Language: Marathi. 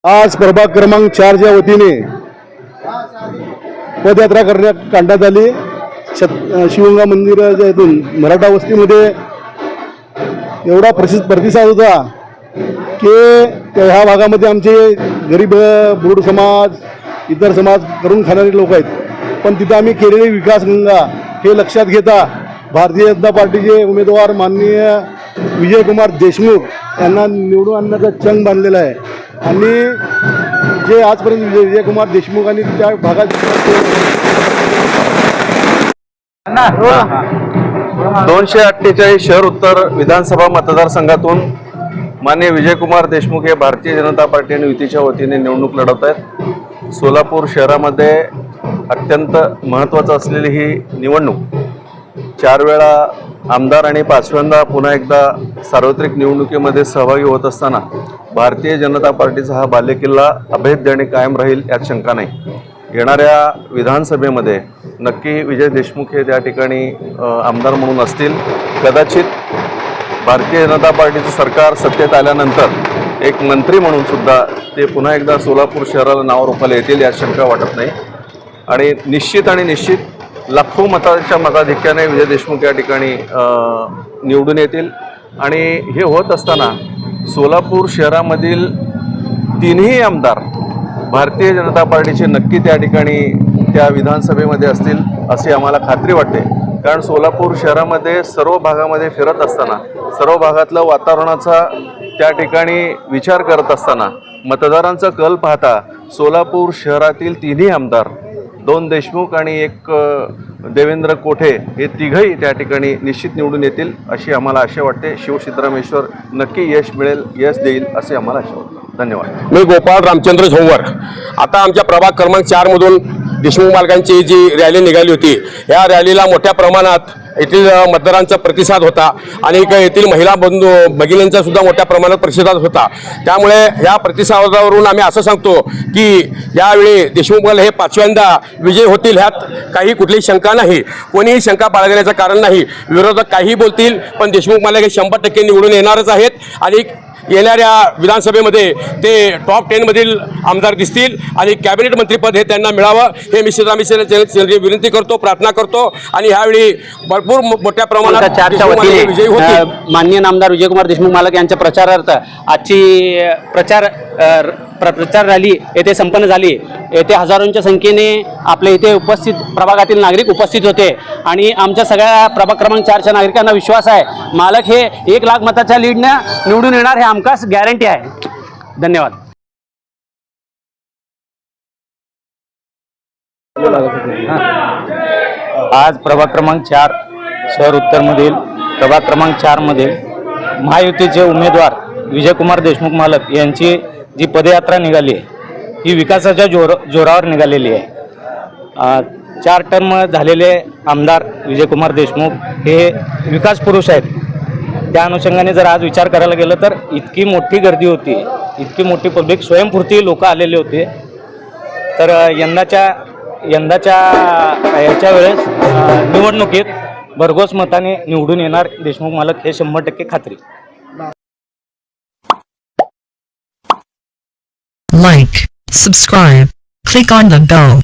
आज प्रभाग क्रमांक 4च्या वतीने पदयात्रा काढण्यात आली। शिवगंगा मंदिराच्या इथून मराठा वस्तीमध्ये एवढा प्रतिसाद होता की ह्या भागामध्ये आमचे गरीब बुरुड समाज, इतर समाज करून खाणारे लोक आहेत, पण तिथं आम्ही केलेली विकास गंगा हे लक्षात घेता भारतीय जनता पार्टीचे उमेदवार माननीय विजयकुमार देशमुख यांना निवडून आणण्याचा चंग बांधलेला आहे। आणि जे आजपर्यंत विजयकुमार देशमुख आणि त्या भागात 248 शहर उत्तर विधानसभा मतदारसंघातून माननीय विजयकुमार देशमुख हे भारतीय जनता पार्टी आणि युतीच्या वतीने निवडणूक लढवत आहेत। सोलापूर शहरामध्ये अत्यंत महत्त्वाचं असलेली ही निवडणूक 4 वेळा आमदार आणि 5व्यांदा पुन्हा एकदा सार्वत्रिक निवडणुकीमध्ये सहभागी होत असताना भारतीय जनता पार्टीचा हा बालेकिल्ला अभेद्य आणि कायम राहील यात शंका नाही। येणाऱ्या विधानसभेमध्ये नक्की विजय देशमुख हे त्या ठिकाणी आमदार म्हणून असतील। कदाचित भारतीय जनता पार्टीचं सरकार सत्तेत आल्यानंतर एक मंत्री म्हणून सुद्धा ते पुन्हा एकदा सोलापूर शहराला नावारूपाला येतील यात शंका वाटत नाही। आणि निश्चित लाखो मतांच्या मताधिक्याने विजय देशमुख या ठिकाणी निवडून येतील। आणि हे होत असताना सोलापूर शहरामधील 3ही आमदार भारतीय जनता पार्टीचे नक्की त्या ठिकाणी त्या विधानसभेमध्ये असतील अशी आम्हाला खात्री वाटते। कारण सोलापूर शहरामध्ये सर्व भागामध्ये फिरत असताना सर्व भागातलं वातावरणाचा त्या ठिकाणी विचार करत असताना मतदारांचा कल पाहता सोलापूर शहरातील 3ही आमदार 2 देशमुख आणि 1 देवेंद्र कोठे हे तिघही त्या ठिकाणी निश्चित निवडून येतील अशी आम्हाला आशा वाटते। शिवसिद्धरामेश्वर नक्की यश मिळेल, यश देईल असे आम्हाला आशा वाटते। धन्यवाद। मी गोपाळ रामचंद्र झोंवर। आता आमच्या प्रभाग क्रमांक 4 मधून देशमुख मालकांची जी रॅली निघाली होती, या रॅलीला मोठ्या प्रमाणात येथील मतदारांचा प्रतिसाद होता आणि येथील महिला भगिनींचा सुद्धा मोठ्या प्रमाणात प्रतिसाद होता। त्यामुळे या प्रतिसादावरून आम्ही असं सांगतो की यावेळी देशमुख मालक हे 5व्यांदा विजय होतील, ह्यात काही कुठलीही शंका नाही। कोणीही शंका बाळगण्याचं कारण नाही। विरोधक काही बोलतील, पण देशमुख मालक हे 100% निवडून येणारच आहेत आणि येणाऱ्या विधानसभेमध्ये ते टॉप 10 मधील आमदार दिसतील आणि कॅबिनेट मंत्रीपद हे त्यांना मिळावं हे मी सिद्धरामेश्वर विनंती करतो, प्रार्थना करतो। आणि ह्यावेळी भरपूर मोठ्या प्रमाणात 4च्या वतीने माननीय नामदार विजयकुमार देशमुख मालक यांच्या प्रचारार्थ आजची प्रचार रॅली येथे संपन्न झाली। येथे हजारोंच्या संख्येने आपल्या इथे उपस्थित प्रभागातील नागरिक उपस्थित होते आणि आमच्या सगळ्या प्रभाग क्रमांक 4च्या नागरिकांना विश्वास आहे मालक हे 1 लाख मताच्या लीडने निवडून येणार हे आमकाच गॅरंटी आहे। धन्यवाद। आज प्रभाग क्रमांक 4 शहर उत्तरमधील प्रभाग क्रमांक 4 मध्ये महायुतीचे उमेदवार विजयकुमार देशमुख मालक यांची जी पदयात्रा निघाली आहे ही विकासाच्या जोरावर निघालेली आहे। 4 टर्म झालेले आमदार विजयकुमार देशमुख हे विकास पुरुष आहेत। त्या अनुषंगाने जर आज विचार करायला गेलं तर इतकी मोठी गर्दी होती, इतकी मोठी पब्लिक, स्वयंस्फूर्ती लोक आलेले होते। तर यंदाच्या याच्या वेळेस निवडणुकीत भरघोस मताने निवडून येणार देशमुख मालक हे 100% खात्री। Like, subscribe, click on the bell.